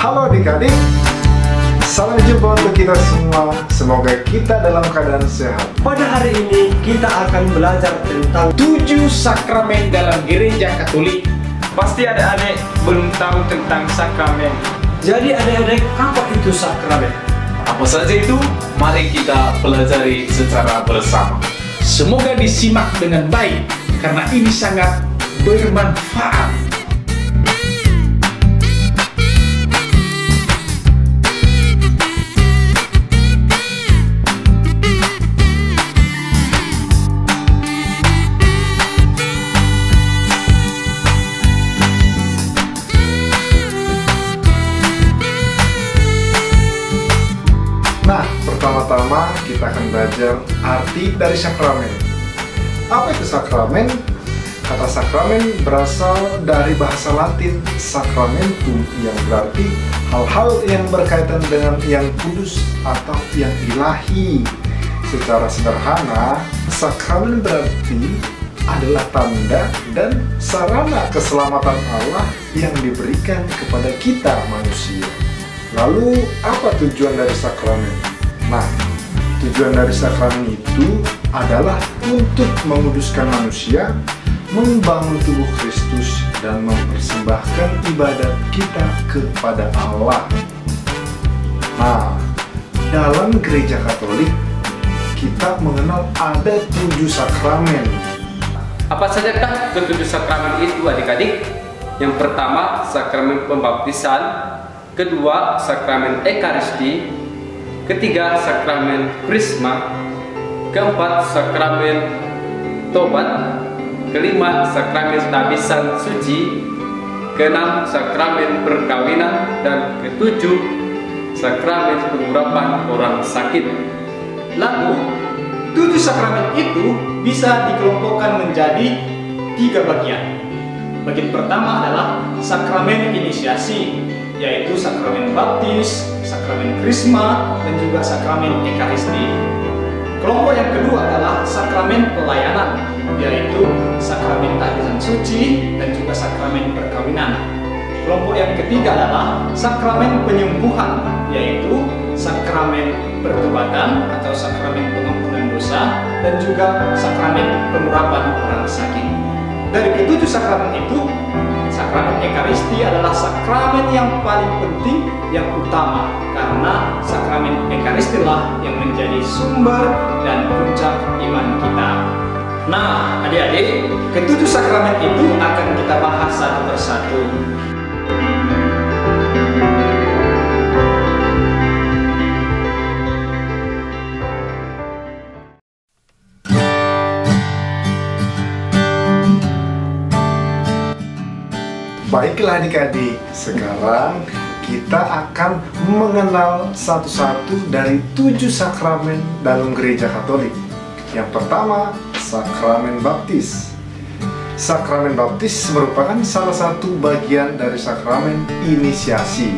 Halo adik-adik, salam jumpa untuk kita semua. Semoga kita dalam keadaan sehat. Pada hari ini kita akan belajar tentang 7 sakramen dalam gereja Katolik. Pasti adik-adik belum tahu tentang sakramen. Jadi adik-adik, apa itu sakramen? Apa saja itu? Mari kita pelajari secara bersama. Semoga disimak dengan baik karena ini sangat bermanfaat. Nah, pertama-tama kita akan belajar arti dari sakramen. Apa itu sakramen? Kata sakramen berasal dari bahasa Latin sacramentum, yang berarti hal-hal yang berkaitan dengan yang kudus atau yang ilahi. Secara sederhana, sakramen berarti adalah tanda dan sarana keselamatan Allah yang diberikan kepada kita manusia. Lalu, apa tujuan dari sakramen? Nah, tujuan dari sakramen itu adalah untuk menguduskan manusia, membangun tubuh Kristus, dan mempersembahkan ibadat kita kepada Allah. Nah, dalam gereja Katolik, kita mengenal ada 7 sakramen. Apa sajakah ketujuh sakramen itu adik-adik? Yang pertama, sakramen pembaptisan. Kedua, sakramen Ekaristi. Ketiga, sakramen Krisma. Keempat, sakramen Tobat. Kelima, sakramen tabisan suci. Keenam, sakramen perkawinan. Dan ketujuh, sakramen pengurapan orang sakit. Lalu, 7 sakramen itu bisa dikelompokkan menjadi 3 bagian. Bagian pertama adalah sakramen inisiasi, yaitu sakramen baptis, sakramen krisma, dan juga sakramen ekaristi. Kelompok yang kedua adalah sakramen pelayanan, yaitu sakramen tabisan suci dan juga sakramen perkawinan. Kelompok yang ketiga adalah sakramen penyembuhan, yaitu sakramen pertobatan atau sakramen pengampunan dosa dan juga sakramen pengurapan orang sakit. Dari ketujuh sakramen itu, sakramen Ekaristi adalah sakramen yang paling penting, yang utama, karena sakramen Ekaristi lah yang menjadi sumber dan puncak iman kita. Nah, adik-adik, ketujuh sakramen itu akan kita bahas satu persatu. Baiklah adik-adik, sekarang kita akan mengenal satu-satu dari 7 sakramen dalam gereja Katolik. Yang pertama, sakramen baptis. Sakramen baptis merupakan salah satu bagian dari sakramen inisiasi.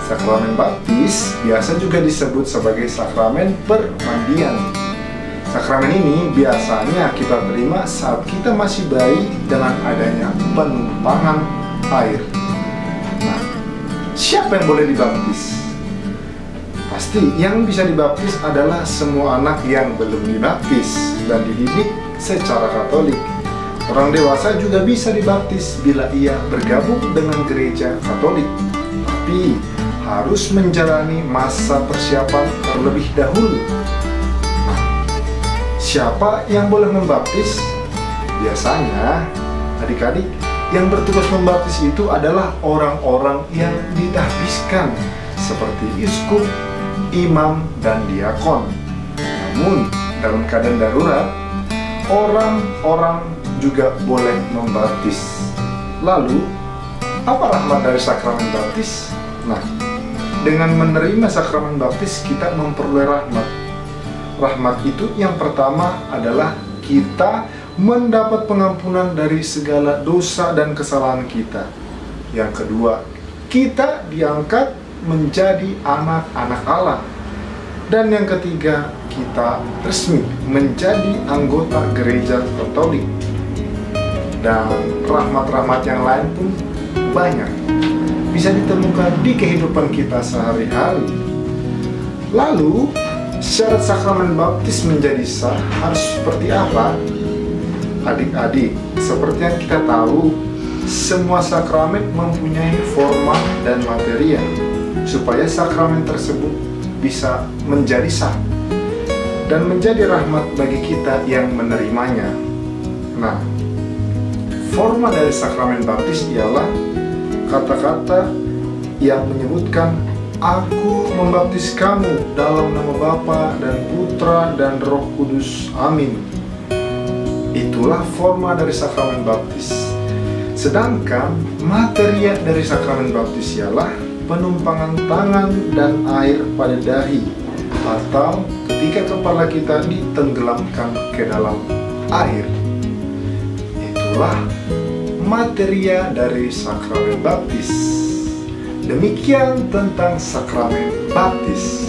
Sakramen baptis biasa juga disebut sebagai sakramen permandian. Sakramen ini biasanya kita terima saat kita masih bayi dengan adanya penumpangan air. Nah, siapa yang boleh dibaptis? Pasti yang bisa dibaptis adalah semua anak yang belum dibaptis dan dididik secara Katolik. Orang dewasa juga bisa dibaptis bila ia bergabung dengan gereja Katolik, tapi harus menjalani masa persiapan terlebih dahulu. Nah, siapa yang boleh membaptis? Biasanya, adik-adik, yang bertugas membaptis itu adalah orang-orang yang ditahbiskan seperti uskup, imam, dan diakon. Namun, dalam keadaan darurat, orang-orang juga boleh membaptis. Lalu, apa rahmat dari sakramen baptis? Nah, dengan menerima sakramen baptis, kita memperoleh rahmat. Rahmat itu yang pertama adalah kita mendapat pengampunan dari segala dosa dan kesalahan kita. Yang kedua, kita diangkat menjadi anak-anak Allah. Dan yang ketiga, kita resmi menjadi anggota gereja Katolik. Dan rahmat-rahmat yang lain pun banyak. Bisa bisa ditemukan di kehidupan kita sehari-hari. Lalu, syarat sakramen baptis menjadi sah harus seperti apa? Adik-adik, seperti yang kita tahu, semua sakramen mempunyai forma dan materia supaya sakramen tersebut bisa menjadi sah dan menjadi rahmat bagi kita yang menerimanya. Nah, forma dari sakramen baptis ialah kata-kata yang menyebutkan, "Aku membaptis kamu dalam nama Bapa dan Putra dan Roh Kudus. Amin." Itulah forma dari sakramen baptis. Sedangkan materia dari sakramen baptis ialah penumpangan tangan dan air pada dahi, atau ketika kepala kita ditenggelamkan ke dalam air. Itulah materia dari sakramen baptis. Demikian tentang sakramen baptis.